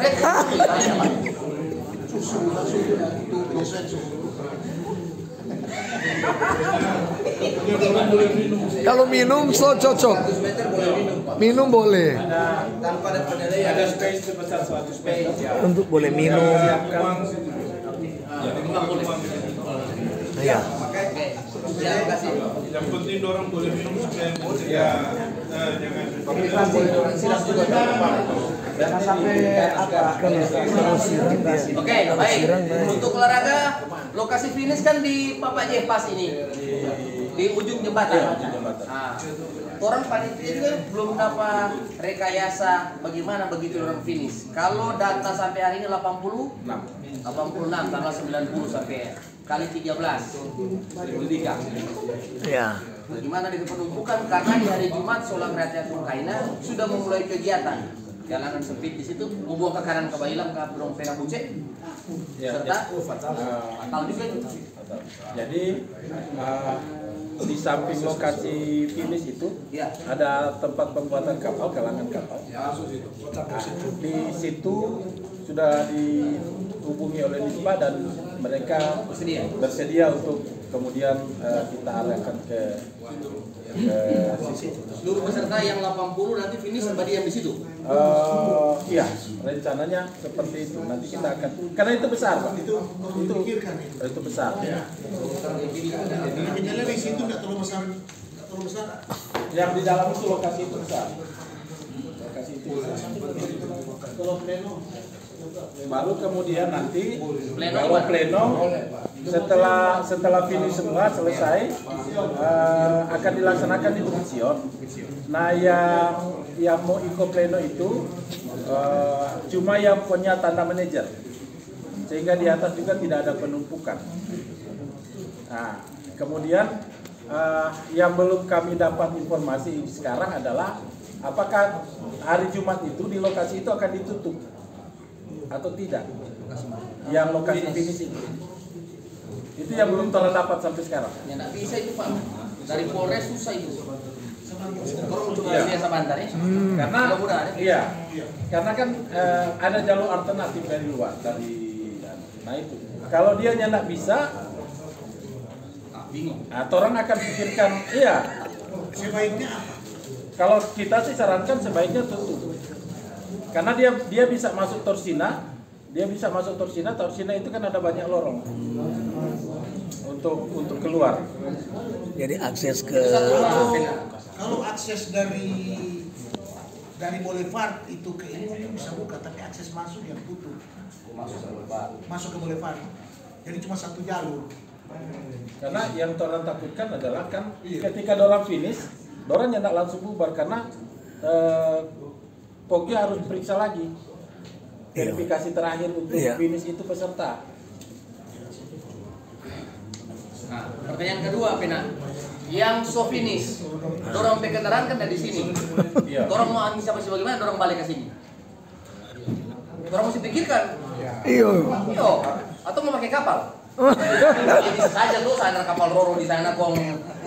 Kalau minum so cocok. Minum boleh. Tanpa ada penilaian. Ada space sebesar 100 space. Untuk boleh minum. Iya. Yang penting orang boleh minum supaya ya jangan. Jangan sampai Oke, baik. Untuk olahraga, lokasi finish kan di Bapak Jepas ini, di ujung jembatan. Nah, orang panitia juga belum dapat rekayasa bagaimana begitu orang finish. Kalau data sampai hari ini 86, tanggal 90 sampai kali 13 3. Ya. Bagaimana di penumpukan karena di hari Jumat Solang Rakyat Kaina sudah memulai kegiatan. Jalanan sempit di situ, membuang ke kanan ke Bailang ke Burung Pena Buce, serta fatal juga itu. Jadi di samping lokasi finish itu ada tempat pembuatan kapal, galangan kapal. Di situ sudah dihubungi oleh Nispa dan mereka bersedia untuk kemudian kita arahkan ke situ. Seluruh peserta yang 80 nanti finish diam di situ. Iya, rencananya seperti itu. Nanti kita akan, karena itu besar Pak. Itu besar. Ya. Jadi di situ nggak terlalu besar, Yang di dalam itu lokasi itu besar. Lokasi itu besar. Baru kemudian nanti kalau pleno setelah finish semua selesai akan dilaksanakan di Buksion. Nah yang mau ikut pleno itu cuma yang punya tanda manajer, sehingga di atas juga tidak ada penumpukan. Nah, kemudian yang belum kami dapat informasi sekarang adalah apakah hari Jumat itu di lokasi itu akan ditutup atau tidak? Yang lokasi finish itu yang belum terdapat sampai sekarang. Ya nggak bisa itu Pak, dari Polres susah itu. Kalau coba biasa bantar ya. Karena iya, karena kan ada jalur alternatif dari luar dari. Nah itu, kalau dia nggak bisa, bingung. Nah, orang akan pikirkan, iya. Sebaiknya apa? Kalau kita sih sarankan sebaiknya tutup. Karena dia bisa masuk Torsina, Torsina itu kan ada banyak lorong untuk keluar. Jadi akses ke kalau akses dari Boulevard itu ke ini mungkin bisa buka, tapi akses masuk yang tutup. Masuk ke Boulevard. Jadi cuma satu jalur. Karena yang orang takutkan adalah kan ketika orang finish, orang tidak langsung bubar karena Pogja harus periksa lagi verifikasi terakhir untuk finish itu peserta. Nah, pertanyaan kedua, Pena. Yang so finish, dorong kendaraan kan dari sini. Dorong mau antisipasi bagaimana? Dorong balik ke sini. Dorong mesti pikirkan. Iya. Atau mau pakai kapal? Jadi bisa saja tuh sana kapal roro di sana kong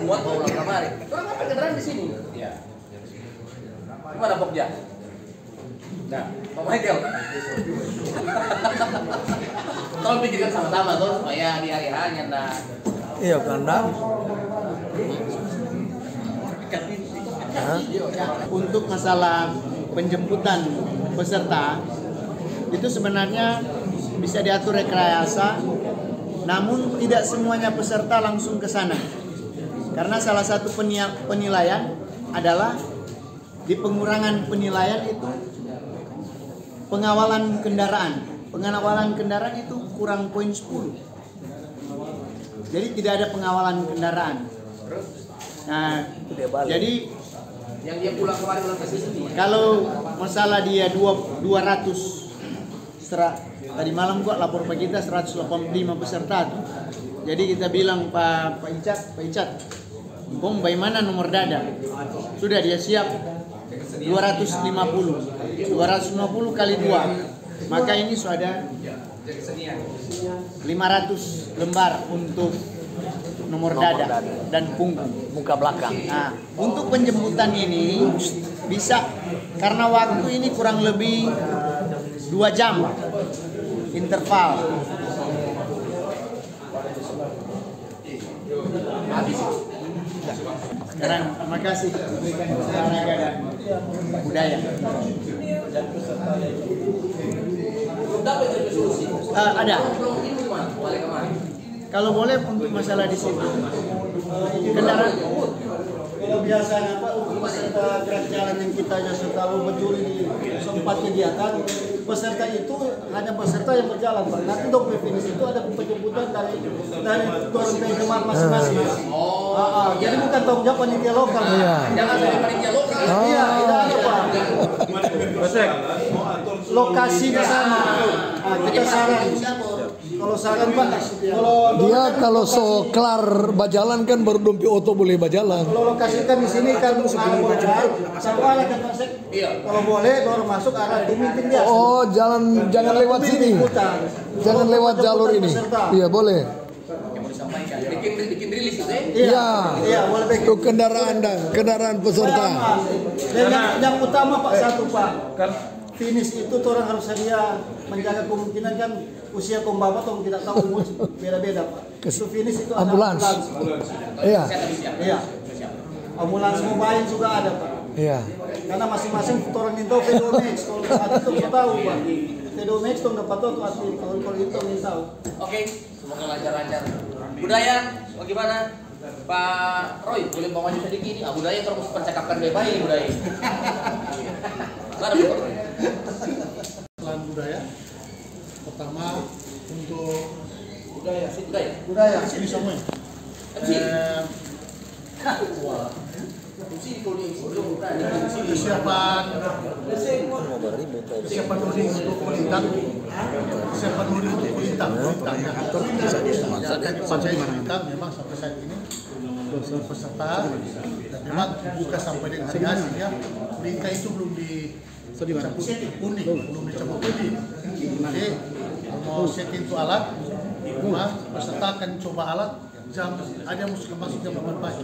muat bawa pulang kemari. Dorong apa kendaraan di sini? Gimana Pogja? Nah, Pak Michael. Tolong pikirkan sama-sama tuh supaya di hari hanya nah. Iya kandang. Untuk masalah penjemputan peserta itu sebenarnya bisa diatur rekayasa, namun tidak semuanya peserta langsung ke sana. Karena salah satu penilaian adalah di pengurangan penilaian itu pengawalan kendaraan. Pengawalan kendaraan itu kurang poin 10. Jadi tidak ada pengawalan kendaraan. Nah, jadi yang dia pulang kemarin ke sini. Kalau masalah dia 200 tadi malam gua lapor Pak kita 185 peserta tuh. Jadi kita bilang Pak Icat, bom bagaimana nomor dada? Sudah dia siap 250 kali 2. Maka ini sudah 500 lembar untuk nomor dada dan punggung muka belakang. Nah, untuk penjemputan ini bisa karena waktu ini kurang lebih 2 jam interval. Sekarang terima kasih olahraga dan budaya. Ada. Kalau boleh untuk masalah di situ kendaraan biasanya Pak untuk peserta gerak jalan yang kita selalu berdiri di tempat kegiatan, peserta itu hanya peserta yang berjalan Pak. Nanti dong finish itu ada penjemputan dari turun penggemar masing-masing. Jadi bukan tanggung jawab panitia lokal. Jangan dari panitia lokal. Iya, tidak ada Pak. Lokasinya sama. Kita saran. Kalau saran Pak, kalau so kelar bajalan kan baru dompi oto boleh bajalan. Kalau lokasi kan di sini kan sama kan Pak Sek. Kalau boleh baru masuk arah Diminting dia. Oh, jangan lewat sini. Jangan lewat jalur ini. Iya, boleh. Yang mau disampaikan. Bikin rilis itu ya? Iya, boleh bikin. Untuk kendaraan peserta. Dan yang utama Pak satu Pak. Finish itu orang harus sedia menjaga kemungkinan kan usia pembawa atau tidak tahu umur beda-beda Pak. Itu finish itu ambulans. Iya. Iya. Ambulans mobile juga ada Pak. Iya. Karena masing-masing orang itu Fedomex kalau ada itu tahu Pak. Fedomex itu dapat tuh asli kalau itu tahu. Oke, semoga lancar-lancar. Budaya bagaimana? Pak Roy, boleh bawa maju sedikit ini. Budaya terus percakapan baik-baik budaya. Mana Pak Roy? Selain budaya, pertama untuk Budaya ini semua. Kesiapan nuding untuk kulintang, kesiapan nuding untuk kulintang. Kulintang memang sampai saat ini peserta dan memang buka sampai dengan hari hasil ya. Kulintang itu belum dicabut kuning, belum dicabut putih. Jadi mau setting itu alat, memang peserta akan coba alat jam ada musik masuk jam 8 pagi.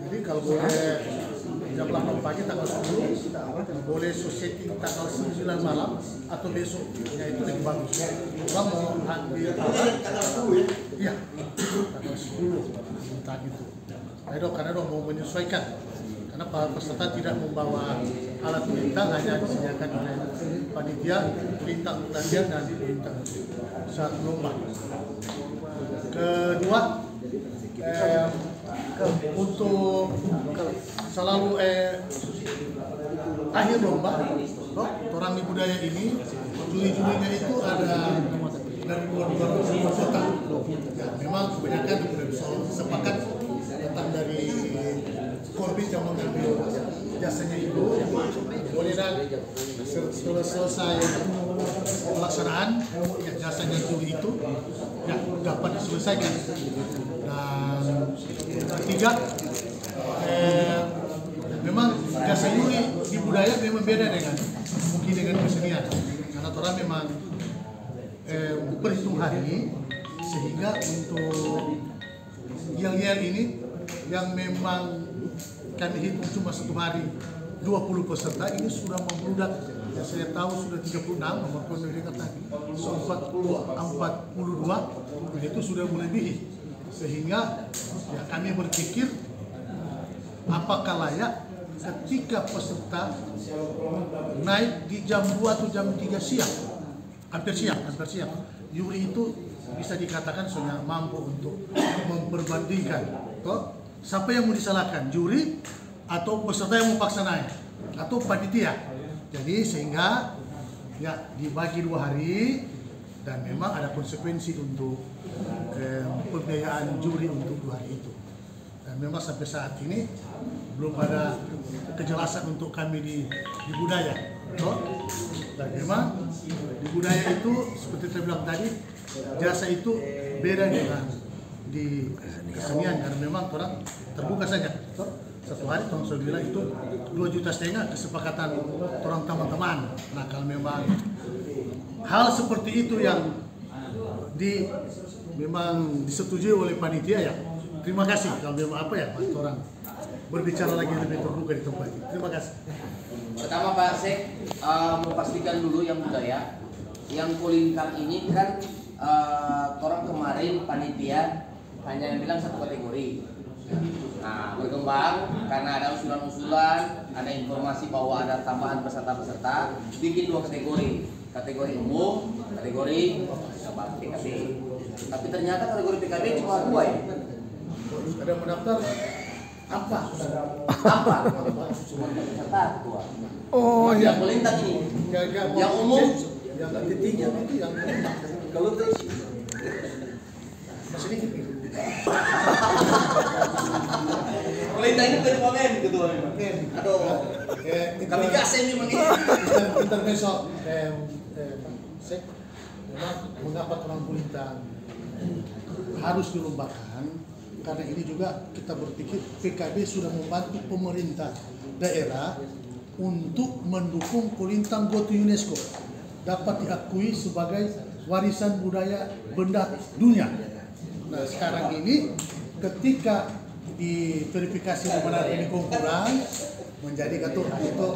Jadi kalau boleh jam 8 pagi tanggal 10 boleh setting tanggal 9 malam atau besok ya itu lebih bagus. Orang mau ambil alat iya tanggal 10 tadi itu. Karena dong mau menyesuaikan karena para peserta tidak membawa alat kulintang, hanya disediakan oleh panitia kulintang latihan dan kulintang saat lomba. Kedua, untuk selalu akhir lomba, orang di budaya ini juri-jurinya itu ada dari luar kota. Ya, memang kebanyakan sepakat datang dari Korbit yang mengambil jasanya ibu. Boleh dan selesai pelaksanaan ya, jasanya juri itu ya, dapat diselesaikan. Dan ketiga, memang jasa juri di budaya memang beda mungkin dengan kesenian karena orang memang berhitung hari sehingga untuk yel-yel ini yang memang kami hitung cuma 1 hari 20 peserta ini sudah membludak ya, saya tahu sudah 36 nomor pemerintah tadi 42 dan itu sudah melebihi sehingga ya kami berpikir apakah layak ketika peserta naik di jam 2 atau jam 3 siang hampir siang juri itu bisa dikatakan sudah mampu untuk memperbandingkan siapa yang mau disalahkan, juri atau peserta yang mau paksa naik atau panitia. Jadi sehingga ya dibagi 2 hari dan memang ada konsekuensi untuk pembiayaan juri untuk 2 hari itu. Dan memang sampai saat ini belum ada kejelasan untuk kami di budaya. Dan memang di budaya itu seperti saya bilang tadi jasa itu beda dengan di kesenian karena memang orang terbuka saja. 1 hari tahun 9 itu 2,5 juta kesepakatan orang teman-teman. Nah kalau memang hal seperti itu yang memang disetujui oleh panitia ya terima kasih. Kalau memang apa ya orang berbicara lagi lebih terbuka di tempat ini. Terima kasih. Pertama Pak Sek, memastikan dulu yang budaya, yang kulintang ini kan orang kemarin panitia hanya yang bilang 1 kategori. Nah, berkembang karena ada usulan-usulan, ada informasi bahwa ada tambahan peserta-peserta, bikin 2 kategori. Kategori umum, kategori PKB. Tapi ternyata kategori PKB cuma 2 ya. Ada mendaftar apa? Cuma peserta 2. Oh yang kulintang ini. Yang umum yang ketiga itu yang kalau masih dikit nih. Kulintang ini ketua memang. Aduh. Kami kasih memang ini. Intermezzo memang mengapa orang kulintang harus dilombakan karena ini juga kita berpikir PKB sudah membantu pemerintah daerah untuk mendukung kulintang go to UNESCO dapat diakui sebagai warisan budaya benda dunia. Nah sekarang ini ketika diverifikasi benar ini kurang menjadi gatur itu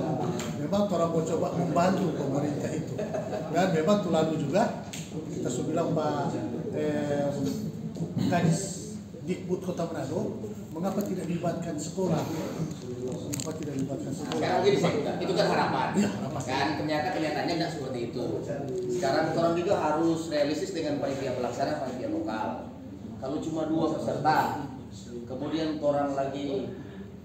memang orang mau coba membantu pemerintah itu dan memang tuh lalu juga kita sudah bilang Pak Kadis Dikbud Kota Manado mengapa tidak dilibatkan sekolah? Mengapa tidak dilibatkan sekolah? Sekarang gini itu kan harapan. Ya, harapan. Kan kenyataannya tidak seperti itu. Sekarang orang juga harus realistis dengan panitia pelaksana, panitia lokal. Kalau cuma 2 peserta, kemudian orang lagi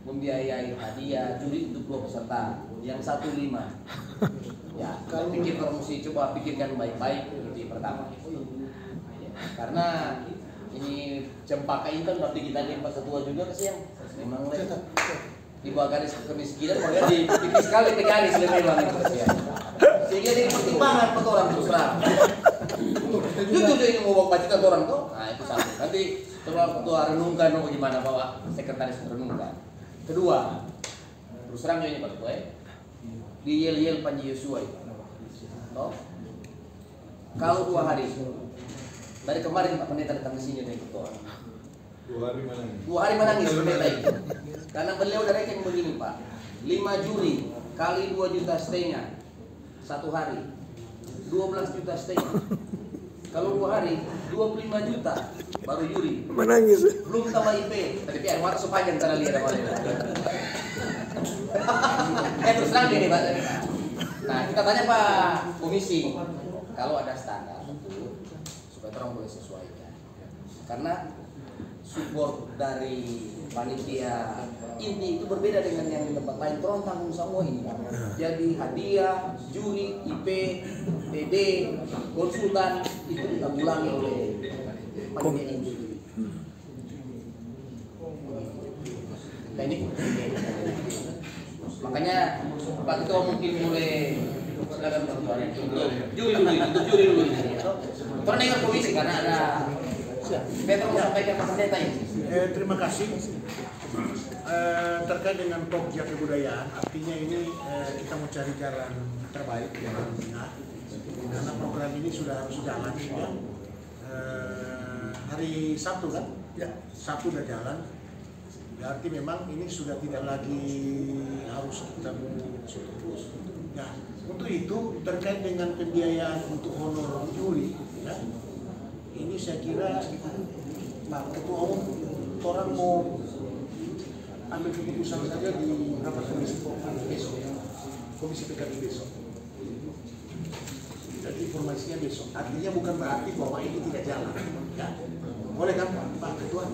membiayai hadiah juri untuk 2 peserta, yang 1 5. Ya, kalau pikir kalau mesti coba pikirkan baik-baik itu yang pertama. Karena ini cempaka ini kan berarti kita nih Pak Ketua juga kasihan. Memang di bawah garis kemiskinan, makanya di tipis sekali ke garis lebih memang itu kasihan. Sehingga jadi pertimbangan untuk orang terus terang. Jujur ini mau baca ke orang tuh, nah itu satu. Nanti setelah ketua renungkan bagaimana bawa sekretaris renungkan. Kedua, terus terang ini Pak Ketua, di yel-yel Panji Yosua itu. Toh? Kalau 2 hari dari kemarin Pak Pendeta datang ke sini dari ketua. 2 hari menangis. 2 hari menangis pendeta itu. Karena beliau dari yang begini Pak. 5 juri kali 2,5 juta 1 hari. 12,5 juta. Kalau 2 hari 25 juta baru juri. Menangis. Belum tambah IP. Tapi air mata sepanjang cara lihat apa terus terang gini Pak. Nah kita tanya Pak Komisi, kalau ada standar supaya orang boleh sesuaikan. Karena support dari panitia inti itu berbeda dengan yang di tempat lain. Orang tanggung semua ini. Jadi hadiah, juri, IP, TD, konsultan itu ditanggulangi oleh panitia inti. Nah ini makanya Pak Ketua mungkin mulai silakan Pak Ketua untuk juri dulu karena ingat komisi karena ada Petro mau sampaikan Pak Pendeta ini. Terima kasih. Terkait dengan Pokja kebudayaan, artinya ini kita mau cari jalan terbaik jalan tengah karena program ini sudah harus jalan ya. Hari Sabtu kan? Ya. Sabtu udah jalan. Berarti memang ini sudah tidak lagi harus kita terus. Nah, untuk itu terkait dengan pembiayaan untuk honor juri, ya, ini saya kira Pak Ketua Umum orang mau ambil keputusan saja di rapat komisi besok, komisi PKB besok. Jadi informasinya besok. Artinya bukan berarti bahwa ini tidak jalan. Ya. Boleh kan Pak Ketua?